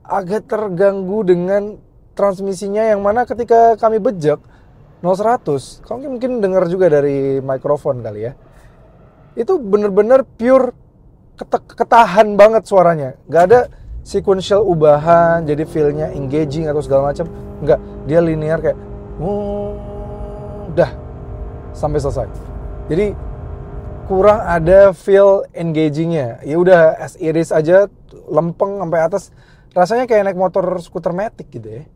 agak terganggu dengan transmisinya, yang mana ketika kami bejek 0-100, kamu mungkin dengar juga dari mikrofon kali ya, itu bener-bener pure ketahan banget suaranya. Gak ada sequential ubahan, jadi feel-nya engaging atau segala macam. Enggak, dia linear kayak udah sampai selesai. Jadi kurang ada feel engagingnya. Ya udah as it is aja, lempeng sampai atas. Rasanya kayak naik motor skuter matic gitu ya.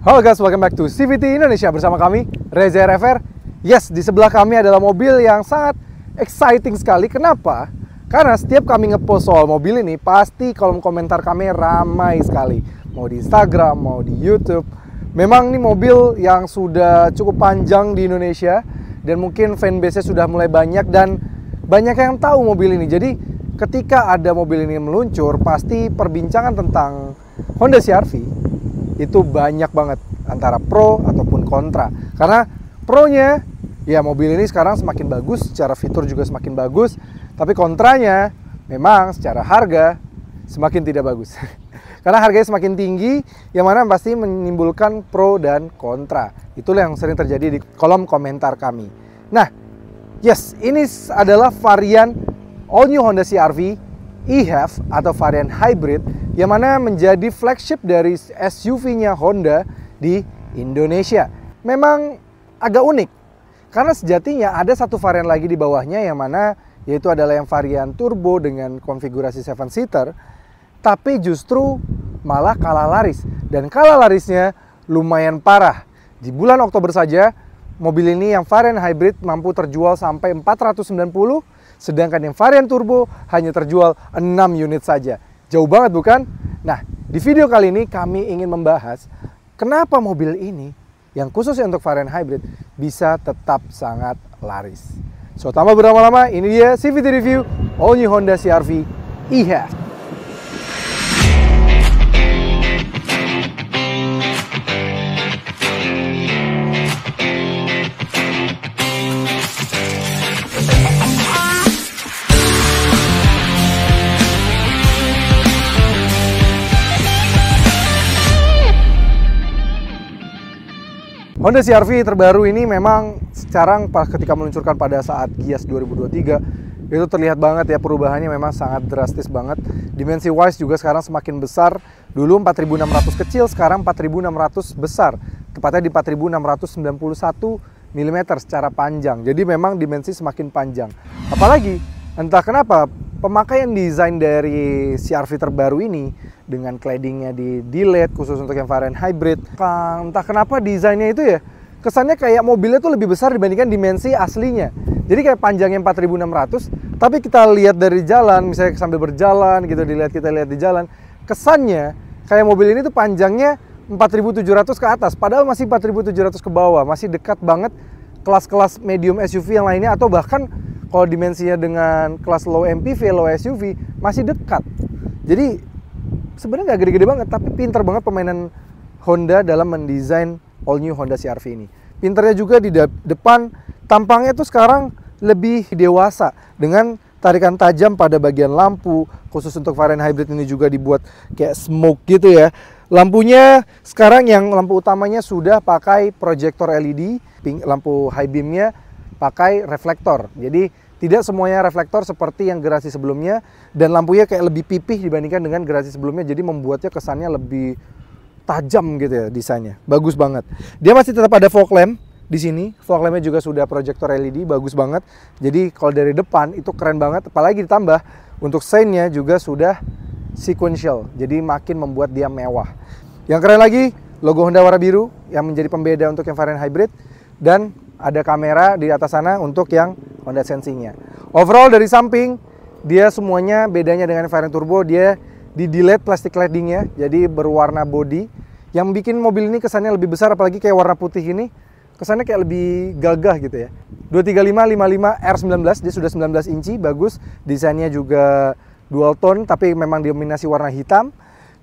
Halo guys, welcome back to CVT Indonesia bersama kami, Reza RFR. Yes, di sebelah kami adalah mobil yang sangat exciting sekali. Kenapa? Karena setiap kami ngepost soal mobil ini, pasti kolom komentar kami ramai sekali. Mau di Instagram, mau di YouTube. Memang ini mobil yang sudah cukup panjang di Indonesia, dan mungkin fanbase-nya sudah mulai banyak, dan banyak yang tahu mobil ini. Jadi ketika ada mobil ini meluncur, pasti perbincangan tentang Honda CR-V itu banyak banget, antara pro ataupun kontra. Karena pronya, ya mobil ini sekarang semakin bagus, secara fitur juga semakin bagus. Tapi kontranya, memang secara harga semakin tidak bagus. Karena harganya semakin tinggi, yang mana pasti menimbulkan pro dan kontra. Itulah yang sering terjadi di kolom komentar kami. Nah, yes, ini adalah varian all new Honda CR-V e-HEV atau varian hybrid, yang mana menjadi flagship dari SUV-nya Honda di Indonesia. Memang agak unik, karena sejatinya ada satu varian lagi di bawahnya, yang mana yaitu adalah yang varian turbo dengan konfigurasi 7-seater, tapi justru malah kalah laris. Dan kalah larisnya lumayan parah. Di bulan Oktober saja, mobil ini yang varian hybrid mampu terjual sampai 490, sedangkan yang varian turbo hanya terjual 6 unit saja. Jauh banget bukan? Nah, di video kali ini kami ingin membahas kenapa mobil ini yang khusus untuk varian hybrid bisa tetap sangat laris. So, tanpa berlama-lama, ini dia CVT Review all new Honda CR-V e-HEV. Honda CR-V terbaru ini memang sekarang ketika meluncurkan pada saat Gias 2023 itu terlihat banget ya perubahannya, memang sangat drastis banget. Dimensi wise juga sekarang semakin besar. Dulu 4600 kecil, sekarang 4600 besar. Tepatnya di 4691 mm secara panjang. Jadi memang dimensi semakin panjang. Apalagi entah kenapa pemakaian desain dari CR-V terbaru ini dengan claddingnya di LED khusus untuk yang varian hybrid, entah kenapa desainnya itu ya kesannya kayak mobilnya tuh lebih besar dibandingkan dimensi aslinya. Jadi kayak panjangnya 4600, tapi kita lihat dari jalan, misalnya sambil berjalan gitu, kita lihat di jalan, kesannya kayak mobil ini tuh panjangnya 4700 ke atas, padahal masih 4700 ke bawah, masih dekat banget kelas-kelas medium SUV yang lainnya, atau bahkan kalau dimensinya dengan kelas low MPV, low SUV, masih dekat. Jadi sebenarnya nggak gede-gede banget, tapi pinter banget pemainan Honda dalam mendesain all new Honda CR-V ini. Pinternya juga di depan, tampangnya tuh sekarang lebih dewasa dengan tarikan tajam pada bagian lampu. Khusus untuk varian hybrid ini juga dibuat kayak smoke gitu ya. Lampunya sekarang yang lampu utamanya sudah pakai proyektor LED, lampu high beamnya pakai reflektor. Jadi tidak semuanya reflektor seperti yang generasi sebelumnya, dan lampunya kayak lebih pipih dibandingkan dengan generasi sebelumnya, jadi membuatnya kesannya lebih tajam gitu ya desainnya. Bagus banget. Dia masih tetap ada fog lamp di sini. Fog lampnya juga sudah proyektor LED, bagus banget. Jadi kalau dari depan itu keren banget, apalagi ditambah untuk sein-nya juga sudah sequential. Jadi makin membuat dia mewah. Yang keren lagi, logo Honda warna biru yang menjadi pembeda untuk yang varian hybrid, dan ada kamera di atas sana untuk yang Honda Sensing-nya. Overall dari samping, dia semuanya bedanya dengan varian turbo, dia di delete plastik cladding-nya, jadi berwarna body, yang bikin mobil ini kesannya lebih besar, apalagi kayak warna putih ini, kesannya kayak lebih gagah gitu ya. 235 R19, dia sudah 19 inci, bagus, desainnya juga dual tone, tapi memang dominasi warna hitam,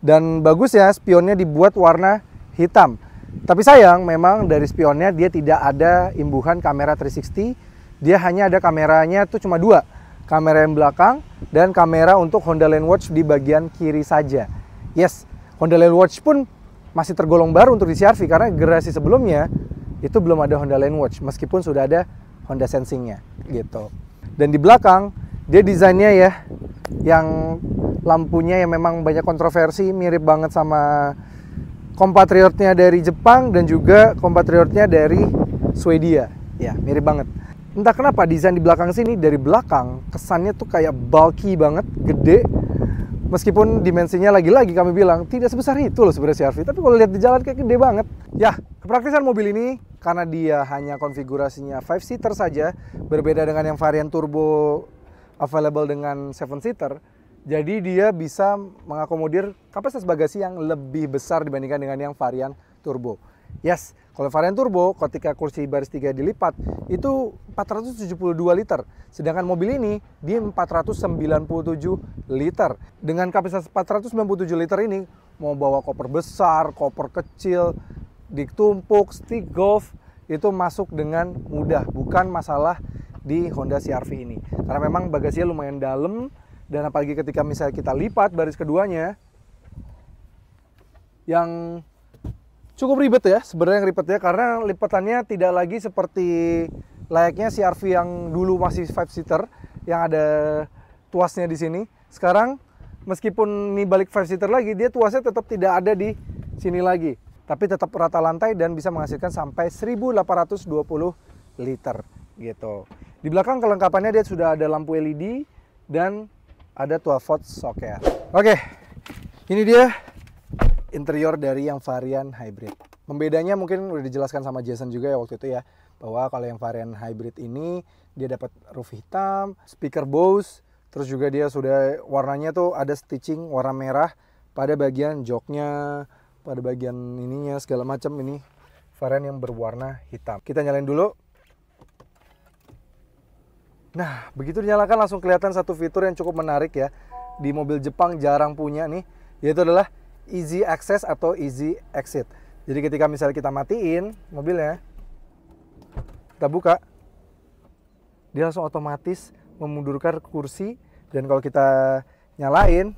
dan bagus ya, spionnya dibuat warna hitam. Tapi sayang, memang dari spionnya dia tidak ada imbuhan kamera 360. Dia hanya ada kameranya tuh cuma dua. Kamera yang belakang dan kamera untuk Honda Lane Watch di bagian kiri saja. Yes, Honda Lane Watch pun masih tergolong baru untuk di CR-V karena generasi sebelumnya itu belum ada Honda Lane Watch, meskipun sudah ada Honda Sensing-nya gitu. Dan di belakang dia desainnya ya, yang lampunya yang memang banyak kontroversi, mirip banget sama kompatriotnya dari Jepang dan juga kompatriotnya dari Swedia. Ya, mirip banget. Entah kenapa desain di belakang sini, dari belakang kesannya tuh kayak bulky banget, gede. Meskipun dimensinya lagi-lagi kami bilang tidak sebesar itu loh sebenarnya CR-V, tapi kalau lihat di jalan kayak gede banget. Ya, kepraktisan mobil ini karena dia hanya konfigurasinya 5-seater saja, berbeda dengan yang varian turbo available dengan 7-seater. Jadi dia bisa mengakomodir kapasitas bagasi yang lebih besar dibandingkan dengan yang varian turbo. Yes, kalau varian turbo ketika kursi baris 3 dilipat itu 472 liter. Sedangkan mobil ini dia 497 liter. Dengan kapasitas 497 liter ini mau bawa koper besar, koper kecil, ditumpuk, stick golf itu masuk dengan mudah. Bukan masalah di Honda CR-V ini. Karena memang bagasinya lumayan dalam. Dan apalagi ketika misalnya kita lipat baris keduanya, yang cukup ribet ya, sebenarnya yang ribet ya, karena lipatannya tidak lagi seperti layaknya CR-V yang dulu masih 5-seater, yang ada tuasnya di sini. Sekarang, meskipun ini balik 5-seater lagi, dia tuasnya tetap tidak ada di sini lagi. Tapi tetap rata lantai dan bisa menghasilkan sampai 1820 liter gitu. Di belakang kelengkapannya dia sudah ada lampu LED dan ada 12 volt soket. Oke, ini dia interior dari yang varian hybrid. Pembedanya mungkin udah dijelaskan sama Jason juga ya waktu itu ya, bahwa kalau yang varian hybrid ini dia dapat roof hitam, speaker Bose, terus juga dia sudah warnanya tuh ada stitching warna merah pada bagian joknya, pada bagian ininya segala macam. Ini varian yang berwarna hitam. Kita nyalain dulu. Nah, begitu dinyalakan langsung kelihatan satu fitur yang cukup menarik ya. Di mobil Jepang jarang punya nih, yaitu adalah easy access atau easy exit. Jadi ketika misalnya kita matiin mobilnya, kita buka, dia langsung otomatis memundurkan kursi, dan kalau kita nyalain,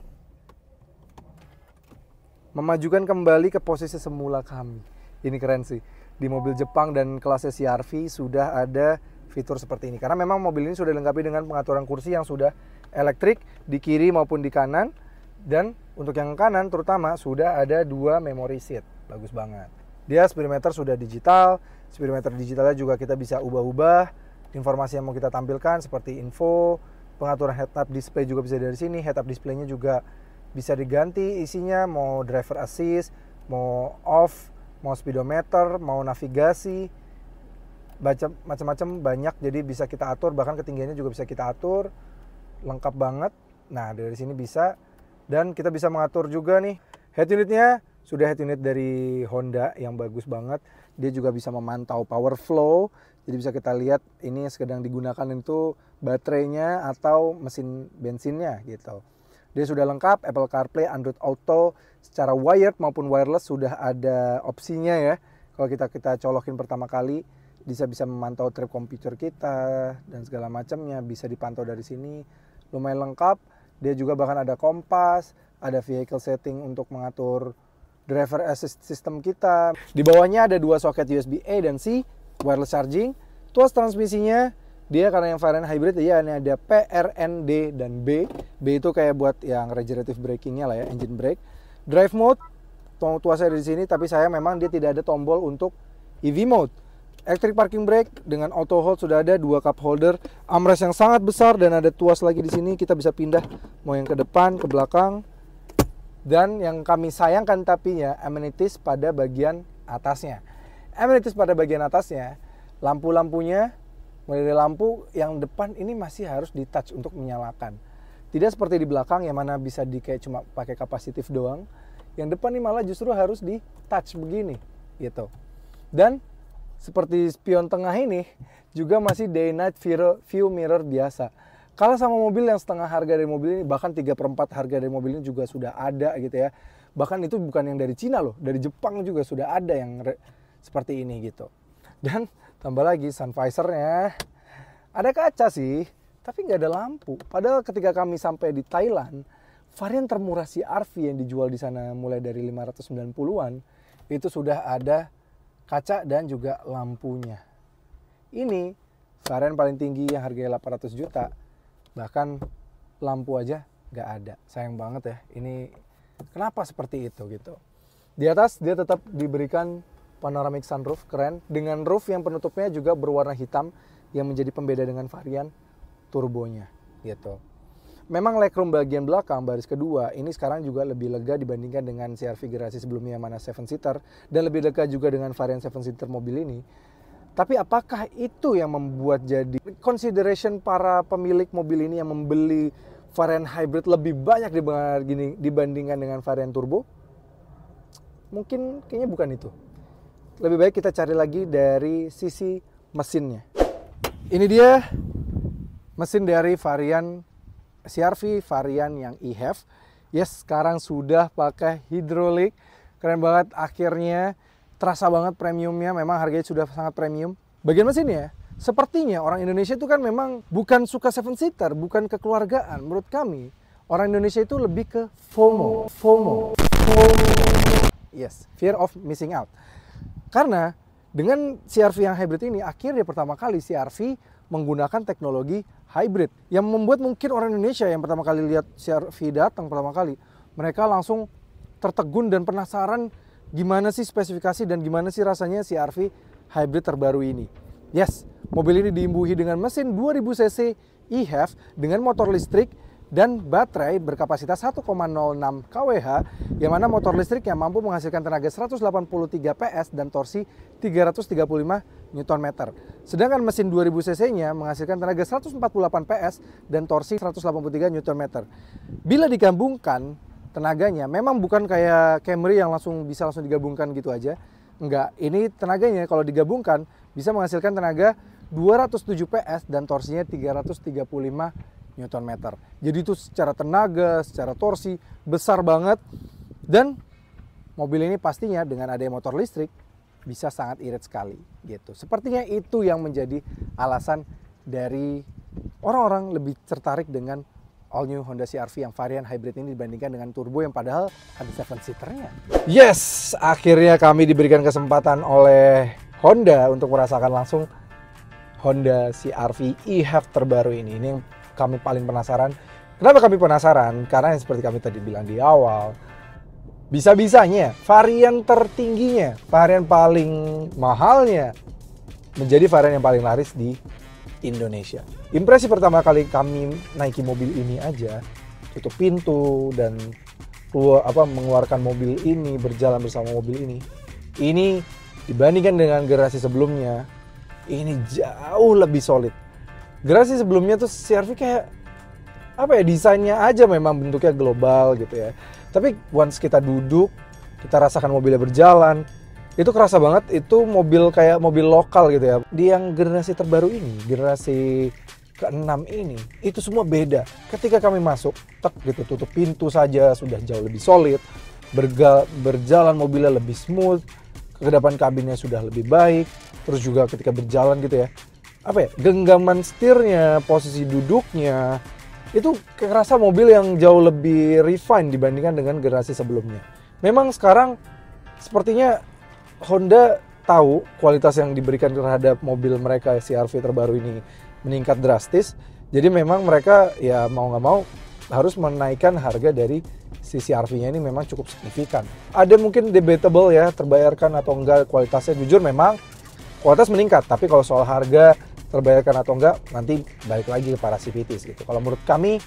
memajukan kembali ke posisi semula kami. Ini keren sih. Di mobil Jepang dan kelasnya CR-V sudah ada fitur seperti ini. Karena memang mobil ini sudah dilengkapi dengan pengaturan kursi yang sudah elektrik di kiri maupun di kanan. Dan untuk yang kanan terutama sudah ada 2 memory seat. Bagus banget. Dia speedometer sudah digital. Speedometer digitalnya juga kita bisa ubah-ubah. Informasi yang mau kita tampilkan seperti info. Pengaturan head-up display juga bisa dari sini. Head-up display-nya juga bisa diganti isinya. Mau driver assist, mau off, mau speedometer, mau navigasi. Macam-macam banyak, jadi bisa kita atur, bahkan ketinggiannya juga bisa kita atur, lengkap banget. Nah, dari sini bisa, dan kita bisa mengatur juga nih head unitnya, sudah head unit dari Honda yang bagus banget. Dia juga bisa memantau power flow, jadi bisa kita lihat ini sedang digunakan itu baterainya atau mesin bensinnya gitu. Dia sudah lengkap, Apple CarPlay, Android Auto, secara wired maupun wireless sudah ada opsinya ya. Kalau kita colokin pertama kali, bisa memantau trip komputer kita dan segala macamnya, bisa dipantau dari sini. Lumayan lengkap. Dia juga bahkan ada kompas, ada vehicle setting untuk mengatur driver assist system kita. Di bawahnya ada 2 soket USB A dan C, wireless charging. Tuas transmisinya dia karena yang varian hybrid ya, ini ada P, R, N, D dan B. B itu kayak buat yang regenerative braking-nya lah ya, engine brake. Drive mode, tuasnya ada di sini, tapi saya memang dia tidak ada tombol untuk EV mode. Electric parking brake dengan auto hold sudah ada, 2 cup holder, armrest yang sangat besar dan ada tuas lagi di sini. Kita bisa pindah mau yang ke depan, ke belakang. Dan yang kami sayangkan tapinya amenities pada bagian atasnya. Amenities pada bagian atasnya, lampu-lampunya, mulai dari lampu yang depan ini masih harus di touch untuk menyalakan. Tidak seperti di belakang yang mana bisa kayak cuma pakai kapasitif doang. Yang depan ini malah justru harus di touch begini gitu. Dan seperti spion tengah ini juga masih day night view mirror biasa. Kalau sama mobil yang setengah harga dari mobil ini, bahkan 3/4 harga dari mobil ini juga sudah ada gitu ya. Bahkan itu bukan yang dari Cina loh, dari Jepang juga sudah ada yang seperti ini gitu. Dan tambah lagi sun visornya ada kaca sih, tapi nggak ada lampu. Padahal ketika kami sampai di Thailand, varian termurah CR-V yang dijual di sana mulai dari 590-an itu sudah ada kaca dan juga lampunya. Ini varian paling tinggi yang harganya 800 juta, bahkan lampu aja nggak ada. Sayang banget ya, ini kenapa seperti itu gitu. Di atas dia tetap diberikan panoramic sunroof, keren, dengan roof yang penutupnya juga berwarna hitam yang menjadi pembeda dengan varian turbonya gitu. Memang legroom bagian belakang baris kedua ini sekarang juga lebih lega dibandingkan dengan CR-V generasi sebelumnya yang mana 7-seater dan lebih lega juga dengan varian 7-seater mobil ini. Tapi apakah itu yang membuat jadi consideration para pemilik mobil ini yang membeli varian hybrid lebih banyak dibandingkan dengan varian turbo? Mungkin kayaknya bukan itu. Lebih baik kita cari lagi dari sisi mesinnya. Ini dia mesin dari varian CR-V varian yang e-HEV. Yes, sekarang sudah pakai hidrolik. Keren banget, akhirnya terasa banget premiumnya. Memang harganya sudah sangat premium. Bagian mesinnya, sepertinya orang Indonesia itu kan memang bukan suka 7-seater, bukan kekeluargaan. Menurut kami, orang Indonesia itu lebih ke FOMO. Yes, fear of missing out. Karena dengan CR-V yang hybrid ini, akhirnya pertama kali CR-V menggunakan teknologi hybrid yang membuat mungkin orang Indonesia yang pertama kali lihat CR-V datang pertama kali, mereka langsung tertegun dan penasaran gimana sih spesifikasi dan gimana sih rasanya CR-V hybrid terbaru ini. Yes, mobil ini diimbuhi dengan mesin 2000 cc e-HEV dengan motor listrik dan baterai berkapasitas 1,06 kWh yang mana motor listrik yang mampu menghasilkan tenaga 183 PS dan torsi 335 Nm. Sedangkan mesin 2000 cc-nya menghasilkan tenaga 148 PS dan torsi 183 Nm. Bila digabungkan tenaganya, memang bukan kayak Camry yang bisa langsung digabungkan gitu aja. Enggak, ini tenaganya kalau digabungkan bisa menghasilkan tenaga 207 PS dan torsinya 335 Nm. Jadi itu secara tenaga, secara torsi besar banget. Dan mobil ini pastinya dengan adanya motor listrik bisa sangat irit sekali gitu. Sepertinya itu yang menjadi alasan dari orang-orang lebih tertarik dengan all new Honda CR-V yang varian hybrid ini dibandingkan dengan turbo yang padahal ada 7-seaternya. Yes, akhirnya kami diberikan kesempatan oleh Honda untuk merasakan langsung Honda CR-V e-HEV terbaru ini. Ini yang kami paling penasaran. Kenapa kami penasaran? Karena seperti kami tadi bilang di awal, bisa-bisanya varian tertingginya, varian paling mahalnya menjadi varian yang paling laris di Indonesia. Impresi pertama kali kami naiki mobil ini aja, tutup pintu dan mengeluarkan mobil ini, berjalan bersama mobil ini dibandingkan dengan generasi sebelumnya, ini jauh lebih solid. Generasi sebelumnya tuh CR-V kayak desainnya aja memang bentuknya global gitu ya. Tapi once kita duduk, kita rasakan mobilnya berjalan, itu kerasa banget itu mobil kayak mobil lokal gitu ya. Di yang generasi terbaru ini, generasi ke-6 ini, itu semua beda. Ketika kami masuk, gitu tutup pintu saja sudah jauh lebih solid, berjalan mobilnya lebih smooth, kedepan kabinnya sudah lebih baik, terus juga ketika berjalan gitu ya, genggaman setirnya, posisi duduknya, itu kerasa mobil yang jauh lebih refine dibandingkan dengan generasi sebelumnya. Memang sekarang sepertinya Honda tahu kualitas yang diberikan terhadap mobil mereka CR-V terbaru ini meningkat drastis. Jadi memang mereka ya mau nggak mau harus menaikkan harga dari si CR-V-nya ini memang cukup signifikan. Ada mungkin debatable ya, terbayarkan atau enggak kualitasnya. Jujur memang kualitas meningkat, tapi kalau soal harga terbayarkan atau enggak nanti balik lagi ke para CVTs gitu. Kalau menurut kami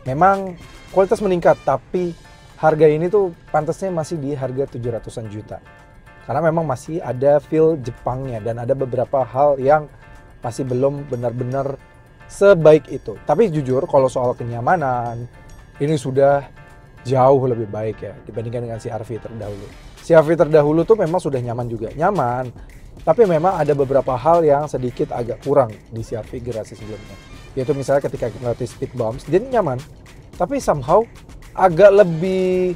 memang kualitas meningkat, tapi harga ini tuh pantasnya masih di harga 700-an juta. Karena memang masih ada feel Jepangnya dan ada beberapa hal yang masih belum benar-benar sebaik itu. Tapi jujur kalau soal kenyamanan, ini sudah jauh lebih baik ya dibandingkan dengan CR-V terdahulu. CR-V terdahulu tuh memang sudah nyaman juga. Nyaman, tapi memang ada beberapa hal yang sedikit agak kurang di CR-V generasi sebelumnya. Yaitu misalnya ketika kita melatih speed bumps, dia nyaman, tapi somehow agak lebih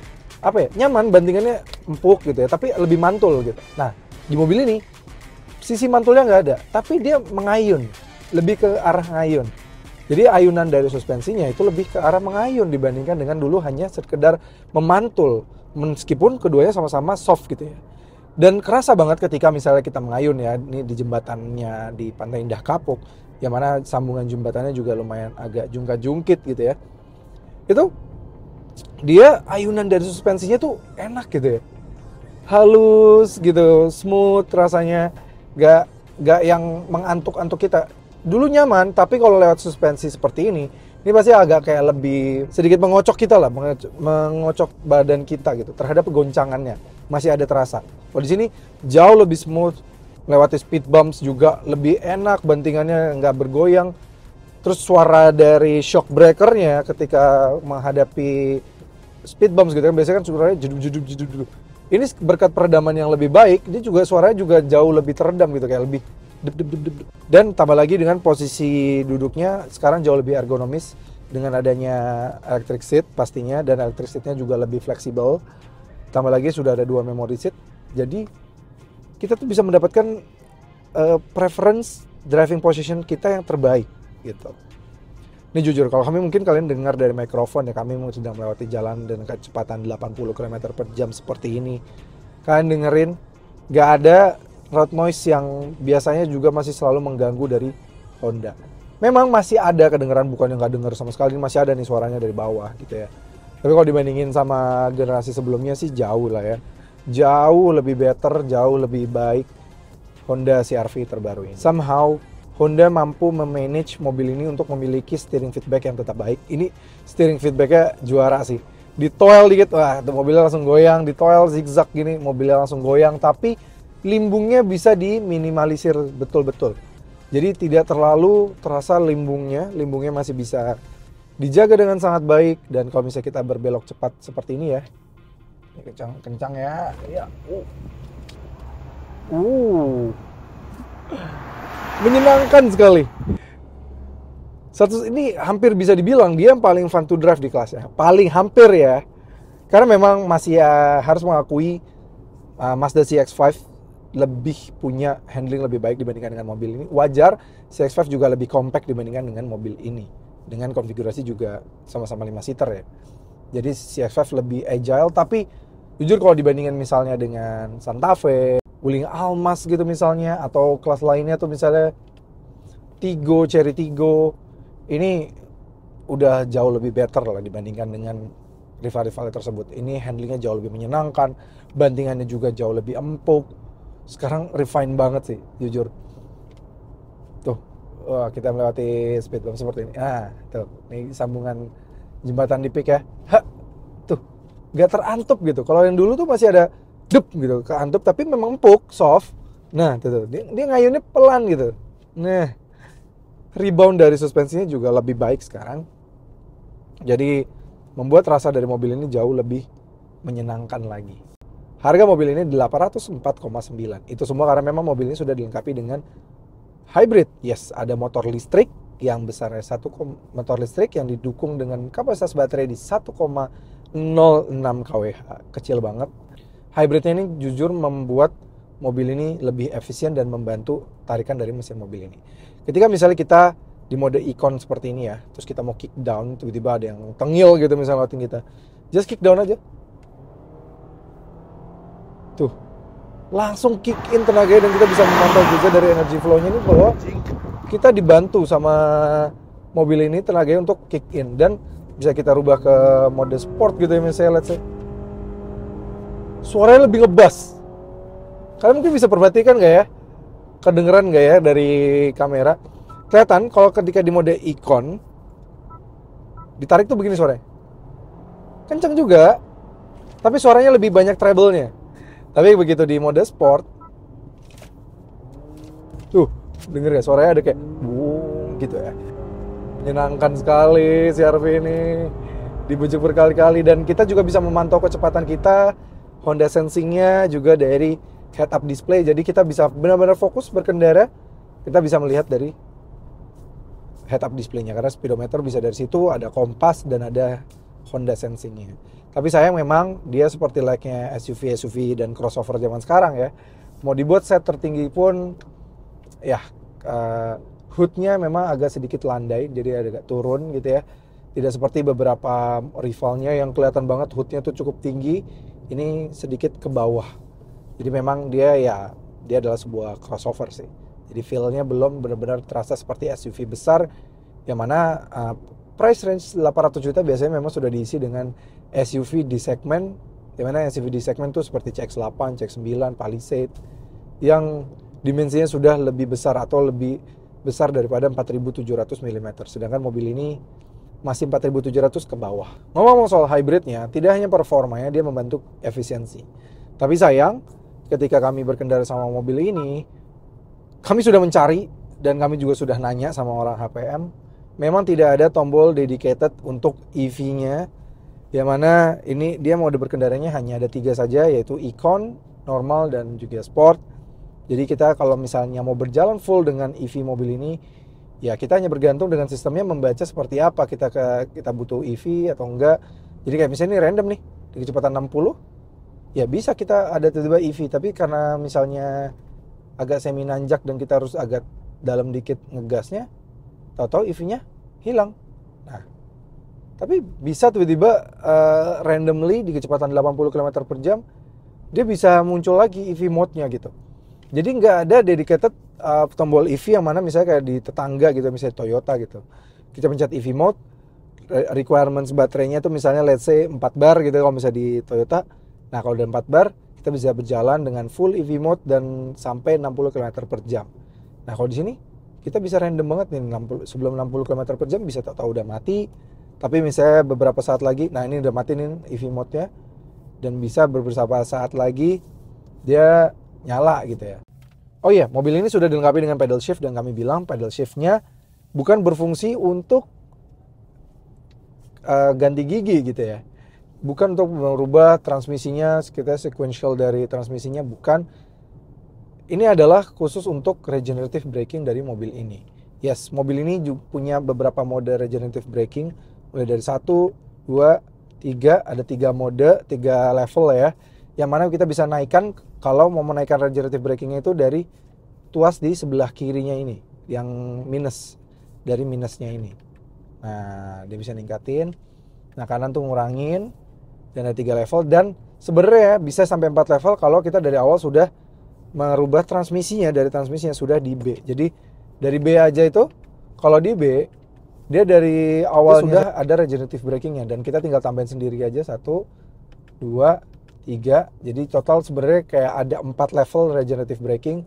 nyaman bandingannya empuk gitu ya, tapi lebih mantul gitu. Nah, di mobil ini sisi mantulnya nggak ada, tapi dia mengayun, lebih ke arah ngayun. Jadi ayunan dari suspensinya itu lebih ke arah mengayun dibandingkan dengan dulu hanya sekedar memantul, meskipun keduanya sama-sama soft gitu ya. Dan kerasa banget ketika misalnya kita mengayun ya, ini di jembatannya di Pantai Indah Kapuk, yang mana sambungan jembatannya juga lumayan agak jungkat-jungkit gitu ya. Itu dia ayunan dari suspensinya tuh enak gitu ya, halus gitu, smooth rasanya, gak yang mengantuk-antuk kita. Dulu nyaman, tapi kalau lewat suspensi seperti ini pasti agak kayak lebih sedikit mengocok kita lah, mengocok badan kita gitu terhadap goncangannya, masih ada terasa. Kalau di sini jauh lebih smooth, lewati speed bumps juga lebih enak, bantingannya nggak bergoyang. Terus suara dari shock breakernya ketika menghadapi speed bumps gitu kan, biasanya kan suaranya jeduk. Ini berkat peredaman yang lebih baik, dia juga suaranya juga jauh lebih teredam gitu, kayak lebih dep. Dan tambah lagi dengan posisi duduknya sekarang jauh lebih ergonomis dengan adanya electric seat pastinya, dan electric seatnya juga lebih fleksibel. Tambah lagi sudah ada 2 memory seat, jadi kita tuh bisa mendapatkan preference driving position kita yang terbaik gitu. Ini jujur, kalau kami mungkin kalian dengar dari mikrofon ya, kami sedang melewati jalan dengan kecepatan 80 km per jam seperti ini. Kalian dengerin gak ada road noise yang biasanya juga masih selalu mengganggu dari Honda. Memang masih ada kedengeran, bukan yang gak denger sama sekali, masih ada nih suaranya dari bawah gitu ya. Tapi kalau dibandingin sama generasi sebelumnya sih jauh lah ya. Jauh lebih better, jauh lebih baik Honda CR-V terbaru ini. Somehow Honda mampu memanage mobil ini untuk memiliki steering feedback yang tetap baik. Ini steering feedbacknya juara sih. Ditoel dikit, wah mobilnya langsung goyang. Ditoel zigzag gini, mobilnya langsung goyang. Tapi limbungnya bisa diminimalisir betul-betul. Jadi tidak terlalu terasa limbungnya masih bisa dijaga dengan sangat baik. Dan kalau misalnya kita berbelok cepat seperti ini ya, ini kencang ya, menyenangkan sekali. Ini hampir bisa dibilang dia yang paling fun to drive di kelasnya, paling hampir ya. Karena memang masih harus mengakui Mazda CX-5 lebih punya handling lebih baik dibandingkan dengan mobil ini. Wajar, CX-5 juga lebih compact dibandingkan dengan mobil ini. Dengan konfigurasi juga sama-sama 5 seater ya. Jadi CX-5 lebih agile, tapi jujur kalau dibandingkan misalnya dengan Santa Fe, Wuling Almas gitu misalnya, atau kelas lainnya tuh misalnya Tigo, Cherry Tigo, ini udah jauh lebih better lah dibandingkan dengan rival-rival tersebut. Ini handlingnya jauh lebih menyenangkan, bantingannya juga jauh lebih empuk. Sekarang refine banget sih, jujur. Tuh, wah, kita melewati speed bump seperti ini. Tuh, ini sambungan jembatan di Peak ya. Tuh, gak terantup gitu. Kalau yang dulu tuh masih ada dup gitu, keantup, tapi memang empuk, soft. Nah, tuh, dia ngayunnya pelan gitu. Nah, rebound dari suspensinya juga lebih baik sekarang. Jadi, membuat rasa dari mobil ini jauh lebih menyenangkan lagi. Harga mobil ini 804,9. Itu semua karena memang mobil ini sudah dilengkapi dengan hybrid. Yes, ada motor listrik yang besarnya motor listrik yang didukung dengan kapasitas baterai di 1,06 kWh. Kecil banget. Hybridnya ini jujur membuat mobil ini lebih efisien dan membantu tarikan dari mesin mobil ini. Ketika misalnya kita di mode Icon seperti ini ya, terus kita mau kick down, tiba-tiba ada yang tengil gitu misalnya lewat kita, just kick down aja. Tuh, langsung kick in tenaganya dan kita bisa memantau juga dari energy flow-nya ini bahwa kita dibantu sama mobil ini tenaganya untuk kick in, dan bisa kita rubah ke mode sport gitu ya misalnya, let's say. Suaranya lebih ngebas. Kalian mungkin bisa perhatikan gak ya? Kedengeran gak ya dari kamera? Kelihatan kalau ketika di mode Icon ditarik tuh begini suaranya. Kencang juga. tapi suaranya lebih banyak treble-nya. Tapi begitu di mode sport, tuh denger ya, suaranya ada kayak boom gitu ya. Menyenangkan sekali CR-V ini, dibujuk berkali-kali, dan kita juga bisa memantau kecepatan kita, Honda sensing-nya juga dari head-up display, jadi kita bisa benar-benar fokus berkendara, kita bisa melihat dari head-up display-nya, karena speedometer bisa dari situ, ada kompas, dan ada Honda sensing-nya. Tapi sayang memang dia seperti like-nya SUV dan crossover zaman sekarang ya, mau dibuat set tertinggi pun ya hood-nya memang agak sedikit landai, jadi agak turun gitu ya. Tidak seperti beberapa rivalnya yang kelihatan banget hood-nya tuh cukup tinggi, ini sedikit ke bawah. Jadi memang dia adalah sebuah crossover sih. Jadi feel-nya belum benar-benar terasa seperti SUV besar, yang mana price range 800 juta biasanya memang sudah diisi dengan SUV di segmen, yang mana SUV di segmen tuh seperti CX-8, CX-9, Palisade, yang dimensinya sudah lebih besar atau lebih besar daripada 4700 mm. Sedangkan mobil ini masih 4700 ke bawah. Ngomong soal hybridnya, tidak hanya performanya dia membantu efisiensi. Tapi sayang, ketika kami berkendara sama mobil ini, kami sudah mencari dan kami juga sudah nanya sama orang HPM, memang tidak ada tombol dedicated untuk EV-nya, yang mana ini dia mode berkendaranya hanya ada 3 saja, yaitu Econ, Normal, dan juga Sport. Jadi kita kalau misalnya mau berjalan full dengan EV mobil ini, ya kita hanya bergantung dengan sistemnya membaca seperti apa, kita butuh EV atau enggak. Jadi kayak misalnya ini random nih, di kecepatan 60, ya bisa kita ada tiba-tiba EV, tapi karena misalnya agak semi nanjak dan kita harus agak dalam dikit ngegasnya, tahu-tahu EV-nya hilang. Nah, tapi bisa tiba-tiba randomly di kecepatan 80 km per jam, dia bisa muncul lagi EV mode-nya gitu. Jadi nggak ada dedicated tombol EV yang mana misalnya kayak di tetangga gitu, misalnya Toyota gitu. Kita pencet EV mode, requirements baterainya itu misalnya let's say 4 bar gitu kalau misalnya di Toyota. Nah kalau udah 4 bar, kita bisa berjalan dengan full EV mode dan sampai 60 km per jam. Nah kalau di sini, kita bisa random banget nih, sebelum 60 km per jam bisa tahu udah mati. Tapi misalnya beberapa saat lagi, nah ini udah mati nih EV mode-nya. Dan bisa beberapa saat lagi, dia nyala gitu ya. Oh iya, mobil ini sudah dilengkapi dengan pedal shift, dan kami bilang pedal shift-nya bukan berfungsi untuk ganti gigi gitu ya. Bukan untuk merubah transmisinya, kita sequential dari transmisinya, bukan. Ini adalah khusus untuk regenerative braking dari mobil ini. Yes, mobil ini juga punya beberapa mode regenerative braking, mulai dari 1, 2, 3, ada 3 mode, 3 level ya. Yang mana kita bisa naikkan kalau mau menaikkan regenerative brakingnya itu dari tuas di sebelah kirinya ini, yang minus, dari minusnya ini. Nah, dia bisa ningkatin. Nah, kanan tuh ngurangin, dan ada 3 level, dan sebenarnya bisa sampai 4 level kalau kita dari awal sudah merubah transmisinya, dari transmisinya sudah di B. Jadi dari B aja itu, kalau di B dia dari awal sudah ada regenerative brakingnya, dan kita tinggal tambahin sendiri aja 1, 2, 3. Jadi total sebenarnya kayak ada 4 level regenerative braking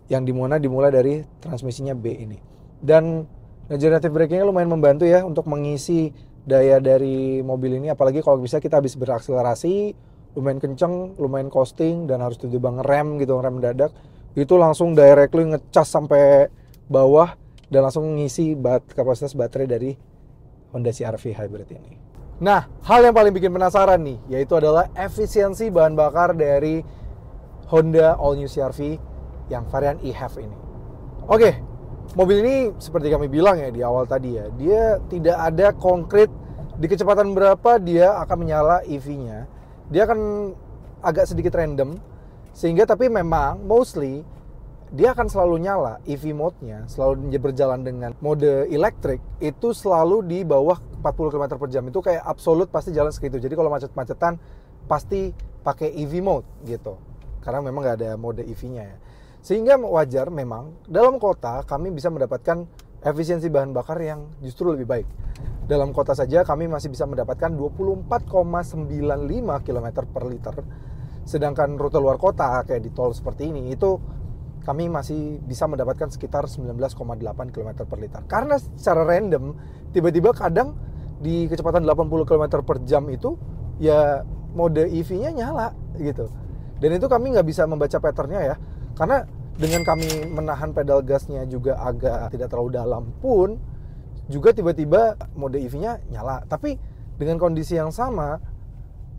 yang dimulai dari transmisinya B ini. Dan regenerative brakingnya lumayan membantu ya untuk mengisi daya dari mobil ini, apalagi kalau bisa kita habis berakselerasi lumayan kenceng, lumayan coasting, dan harus tiba-tiba ngerem gitu, ngerem mendadak, itu langsung directly ngecas sampai bawah dan langsung ngisi kapasitas baterai dari Honda CR-V hybrid ini. Nah, hal yang paling bikin penasaran nih, yaitu adalah efisiensi bahan bakar dari Honda All New CR-V yang varian e-HEV ini. Oke, mobil ini seperti kami bilang ya di awal tadi ya, dia tidak ada konkret di kecepatan berapa dia akan menyala EV-nya. Dia akan agak sedikit random, sehingga tapi memang mostly dia akan selalu nyala EV mode-nya, selalu berjalan dengan mode elektrik, itu selalu di bawah 40 km per jam. Itu kayak absolut pasti jalan segitu. Jadi kalau macet-macetan pasti pakai EV mode gitu, karena memang nggak ada mode EV-nya ya. Sehingga wajar memang dalam kota kami bisa mendapatkan efisiensi bahan bakar yang justru lebih baik. Dalam kota saja kami masih bisa mendapatkan 24,95 km per liter. Sedangkan rute luar kota kayak di tol seperti ini, itu kami masih bisa mendapatkan sekitar 19,8 km per liter. Karena secara random, tiba-tiba kadang di kecepatan 80 km per jam itu, ya mode EV-nya nyala gitu. Dan itu kami nggak bisa membaca patternnya ya, karena dengan kami menahan pedal gasnya juga agak tidak terlalu dalam pun, juga tiba-tiba mode EV-nya nyala. Tapi dengan kondisi yang sama,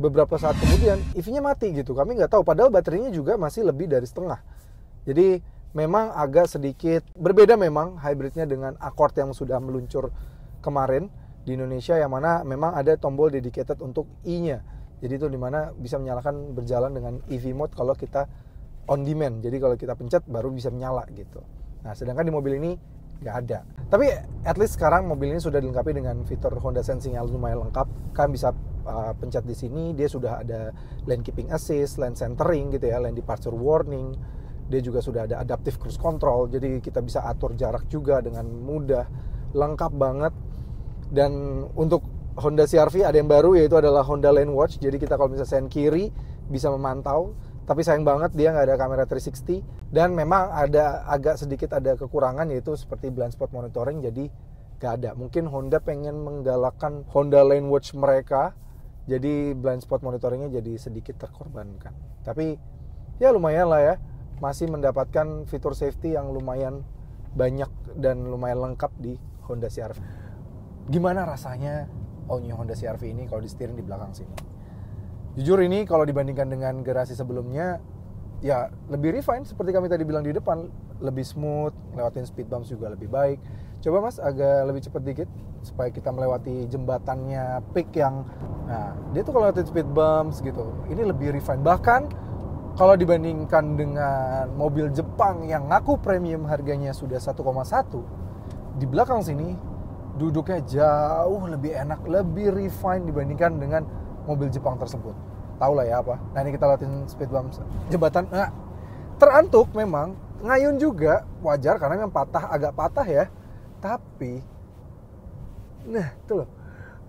beberapa saat kemudian EV-nya mati gitu. Kami nggak tahu, padahal baterainya juga masih lebih dari setengah. Jadi memang agak sedikit berbeda memang hybridnya dengan Accord yang sudah meluncur kemarin di Indonesia, yang mana memang ada tombol dedicated untuk E-nya. Jadi itu dimana bisa menyalakan berjalan dengan EV mode kalau kita on demand. Jadi kalau kita pencet baru bisa menyala gitu. Nah sedangkan di mobil ini nggak ada. Tapi at least sekarang mobil ini sudah dilengkapi dengan fitur Honda Sensing yang lumayan lengkap. Kan bisa pencet di sini, dia sudah ada lane keeping assist, lane centering gitu ya, lane departure warning. Dia juga sudah ada adaptive cruise control. Jadi kita bisa atur jarak juga dengan mudah. Lengkap banget. Dan untuk Honda CR-V ada yang baru, yaitu adalah Honda Lane Watch. Jadi kita kalau misalnya sen kiri bisa memantau. Tapi sayang banget dia nggak ada kamera 360. Dan memang ada agak sedikit ada kekurangan, yaitu seperti blind spot monitoring. Jadi nggak ada. Mungkin Honda pengen menggalakkan Honda Lane Watch mereka. Jadi blind spot monitoringnya jadi sedikit terkorbankan. Tapi ya lumayan lah ya. Masih mendapatkan fitur safety yang lumayan banyak dan lumayan lengkap di Honda CR-V. Gimana rasanya all new Honda CR-V ini kalau disetirin di belakang sini? Jujur ini kalau dibandingkan dengan generasi sebelumnya, ya lebih refined seperti kami tadi bilang di depan, lebih smooth, lewatin speed bumps juga lebih baik. Coba Mas agak lebih cepat dikit supaya kita melewati jembatannya peak yang, nah dia tuh kalau lewatin speed bumps gitu, ini lebih refined. Bahkan kalau dibandingkan dengan mobil Jepang yang ngaku premium harganya sudah 1,1, di belakang sini duduknya jauh lebih enak, lebih refined dibandingkan dengan mobil Jepang tersebut. Tahu lah ya apa. Nah ini kita latihan speed bump jembatan. Nah, terantuk memang, ngayun juga wajar karena memang agak patah ya. Tapi, nah itu loh,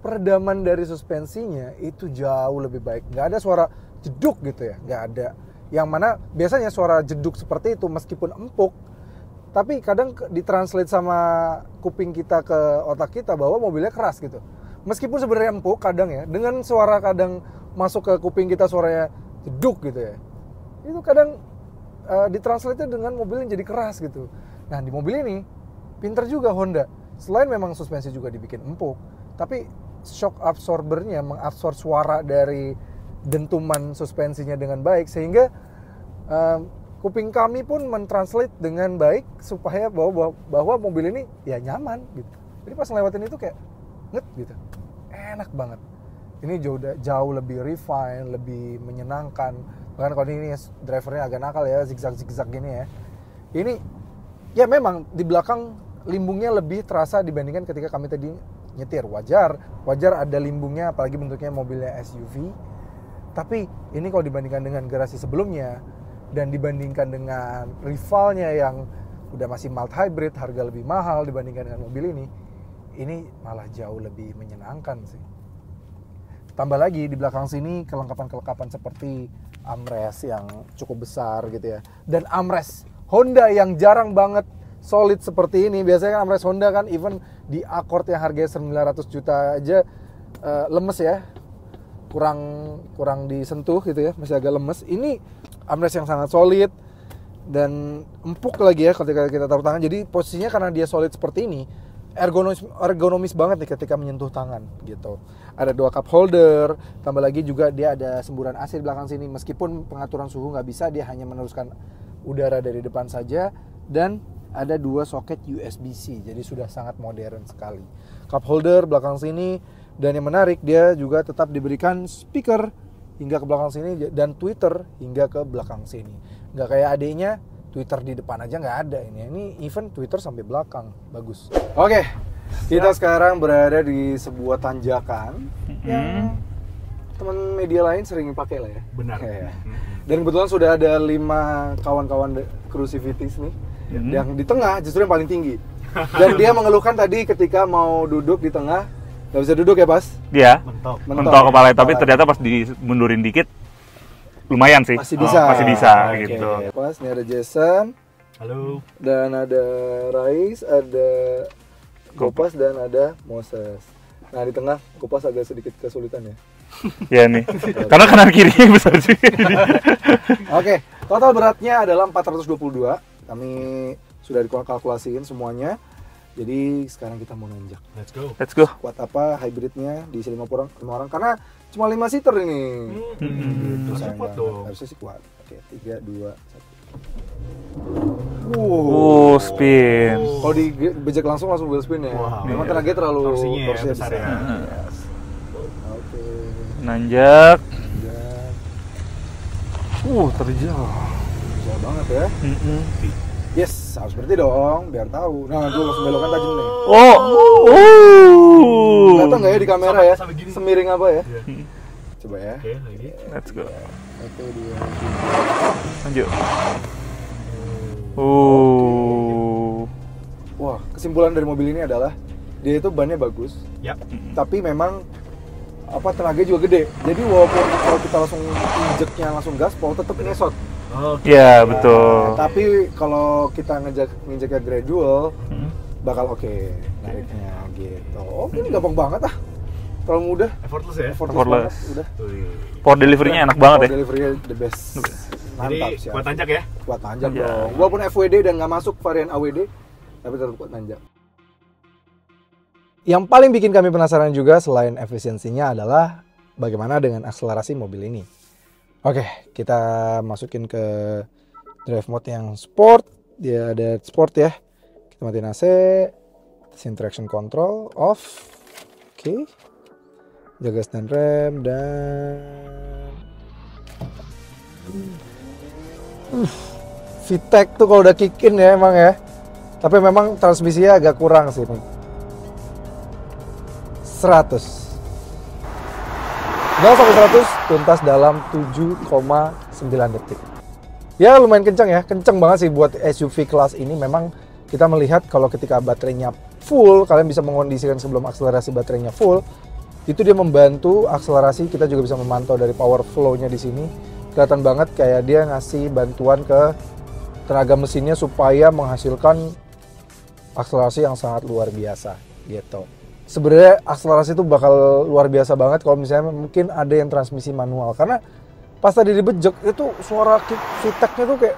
peredaman dari suspensinya itu jauh lebih baik. Nggak ada suara jeduk gitu ya, nggak ada. Yang mana biasanya suara jeduk seperti itu meskipun empuk, tapi kadang ditranslate sama kuping kita ke otak kita bahwa mobilnya keras gitu. Meskipun sebenarnya empuk kadang ya, dengan suara kadang masuk ke kuping kita suaranya jeduk gitu ya. Itu kadang ditranslate dengan mobil yang jadi keras gitu. Nah di mobil ini pinter juga Honda. Selain memang suspensi juga dibikin empuk, tapi shock absorbernya mengabsorb suara dari dentuman suspensinya dengan baik, sehingga kuping kami pun mentranslate dengan baik supaya bahwa mobil ini ya nyaman gitu. Jadi pas ngelewatin itu kayak nget gitu, enak banget. Ini jauh lebih refine, lebih menyenangkan. Bahkan kalau ini drivernya agak nakal ya, zigzag gini ya. Ini ya memang di belakang limbungnya lebih terasa dibandingkan ketika kami tadi nyetir. Wajar ada limbungnya, apalagi bentuknya mobilnya SUV. Tapi ini kalau dibandingkan dengan generasi sebelumnya dan dibandingkan dengan rivalnya yang udah masih mild hybrid, harga lebih mahal dibandingkan dengan mobil ini malah jauh lebih menyenangkan sih. Tambah lagi di belakang sini kelengkapan seperti armrest yang cukup besar gitu ya. Dan armrest Honda yang jarang banget solid seperti ini. Biasanya kan armrest Honda kan even di Accord yang harganya 900 juta aja lemes ya. Kurang disentuh gitu ya, masih agak lemes. Ini armrest yang sangat solid dan empuk lagi ya ketika kita taruh tangan. Jadi posisinya karena dia solid seperti ini, ergonomis banget nih ketika menyentuh tangan gitu. Ada 2 cup holder, tambah lagi juga dia ada semburan AC di belakang sini. Meskipun pengaturan suhu nggak bisa, dia hanya meneruskan udara dari depan saja. Dan ada 2 soket USB-C, jadi sudah sangat modern sekali. Cup holder belakang sini. Dan yang menarik, dia juga tetap diberikan speaker hingga ke belakang sini dan Twitter hingga ke belakang sini. Nggak kayak adanya Twitter di depan aja nggak ada ini. Ini even Twitter sampai belakang, bagus. Oke, kita sekarang berada di sebuah tanjakan yang teman media lain sering pakai lah ya. Benar. Dan kebetulan sudah ada 5 kawan-kawan Crucivities nih, yang di tengah justru yang paling tinggi. Dan dia mengeluhkan tadi ketika mau duduk di tengah, nggak bisa duduk ya Pas? Iya, mentok kepala, tapi kepala. ternyata pas dimundurin dikit lumayan sih. Masih bisa. Masih bisa gitu. Pas, ini ada Jason. Halo. Dan ada Rais, ada Gopas dan ada Moses. Nah di tengah Gopas agak sedikit kesulitan ya. Ya nih. Karena kanan kirinya besar juga. Oke, total beratnya adalah 422. Kami sudah dikalkulasiin semuanya. Jadi sekarang kita mau nanjak. Let's go. Kuat apa hybridnya diisi 5 orang karena cuma 5 seater ini. Gitu, sayang kuat banget. dong. Harusnya sih kuat. Oke, 3, 2, 1. Spin. Kalau dibejek langsung wheel spin ya. Wow. Memang tenaganya terlalu Torsinya torsinya besar besar. ya. Yes. Oke. Nanjak. Nanjak. Terjal. Bisa banget ya. Yes, harus berhenti dong, biar tahu. Nah, gue langsung belokan tajam nih. Kelihatan nggak ya di kamera ya? Sampai gini. Semiring apa ya? Iya. Coba ya. Oke, lagi. Let's go. 1, 2, Lanjut. Wah, kesimpulan dari mobil ini adalah dia itu bannya bagus, Yap. tapi memang tenaganya juga gede. Jadi walaupun kalau kita langsung injeknya langsung gaspol, tetap ngesot. Oke. Ya, betul. Tapi kalau kita nginjeknya gradual, bakal oke nariknya gitu. Oh, ini gampang banget terlalu mudah. Effortless ya. Effortless banget, udah. Power delivery-nya enak banget ya. Delivery the best. Mantap Jadi sih. buat tanjak ya. Kuat nanjak Iya. dong. Walaupun FWD dan nggak masuk varian AWD, tapi tetap kuat nanjak. Yang paling bikin kami penasaran juga selain efisiensinya adalah bagaimana dengan akselerasi mobil ini. Oke, kita masukin ke drive mode yang sport. Dia ada sport ya. Kita matiin AC, sin traction control off. Oke. Jaga gas dan rem dan VTEC tuh kalau udah kick in ya emang ya. Tapi memang transmisinya agak kurang sih nih. 100. 0 sampai 100 tuntas dalam 7,9 detik. Ya lumayan kencang ya, kencang banget sih buat SUV kelas ini. Memang kita melihat kalau ketika baterainya full, kalian bisa mengkondisikan sebelum akselerasi baterainya full, itu dia membantu akselerasi. Kita juga bisa memantau dari power flow-nya di sini. Kelihatan banget kayak dia ngasih bantuan ke tenaga mesinnya supaya menghasilkan akselerasi yang sangat luar biasa gitu. Sebenarnya akselerasi itu bakal luar biasa banget kalau misalnya mungkin ada yang transmisi manual, karena pas tadi dibejek itu suara VTEC-nya tuh kayak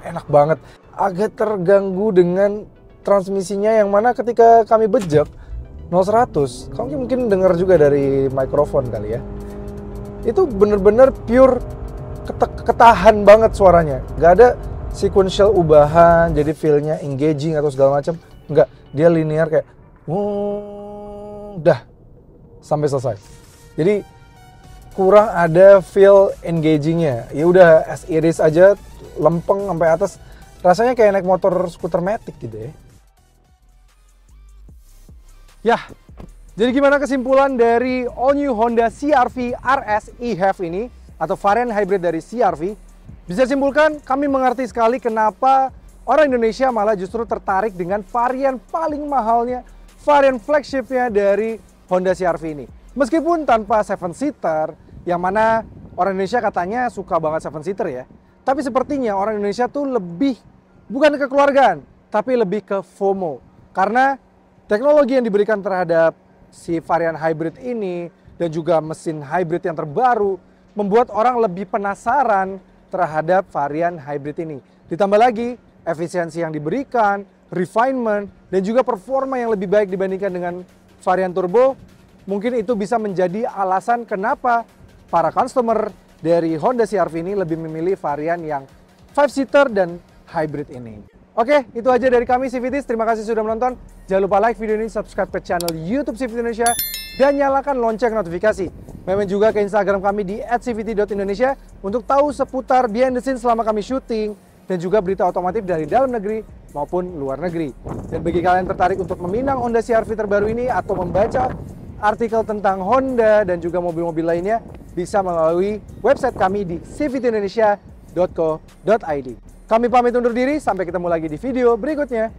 enak banget. Agak terganggu dengan transmisinya yang mana ketika kami bejek 0-100, kamu mungkin dengar juga dari mikrofon kali ya. Itu bener-bener pure ketahan banget suaranya. Gak ada sequential ubahan, jadi feel-nya engaging atau segala macam. Enggak, dia linear kayak udah sampai selesai. Jadi kurang ada feel engagingnya. Ya udah as it is aja, lempeng sampai atas. Rasanya kayak naik motor skuter matic gitu ya. Ya, jadi gimana kesimpulan dari all new Honda CR-V RS e-HEV ini atau varian hybrid dari CR-V? Bisa simpulkan, kami mengerti sekali kenapa orang Indonesia malah justru tertarik dengan varian paling mahalnya, varian flagshipnya dari Honda CR-V ini. Meskipun tanpa 7-seater, yang mana orang Indonesia katanya suka banget 7-seater ya. Tapi sepertinya orang Indonesia tuh lebih, bukan kekeluargaan, tapi lebih ke FOMO. Karena teknologi yang diberikan terhadap si varian hybrid ini dan juga mesin hybrid yang terbaru membuat orang lebih penasaran terhadap varian hybrid ini. Ditambah lagi efisiensi yang diberikan, refinement, dan juga performa yang lebih baik dibandingkan dengan varian turbo, mungkin itu bisa menjadi alasan kenapa para customer dari Honda CR-V ini lebih memilih varian yang 5-seater dan hybrid ini. Oke, itu aja dari kami CVTs. Terima kasih sudah menonton. Jangan lupa like video ini, subscribe ke channel YouTube CVT Indonesia, dan nyalakan lonceng notifikasi. Main juga ke Instagram kami di @cvt.indonesia untuk tahu seputar behind the scenes selama kami syuting, dan juga berita otomotif dari dalam negeri maupun luar negeri. Dan bagi kalian tertarik untuk meminang Honda CR-V terbaru ini atau membaca artikel tentang Honda dan juga mobil-mobil lainnya, bisa melalui website kami di cvtindonesia.co.id. Kami pamit undur diri, sampai ketemu lagi di video berikutnya.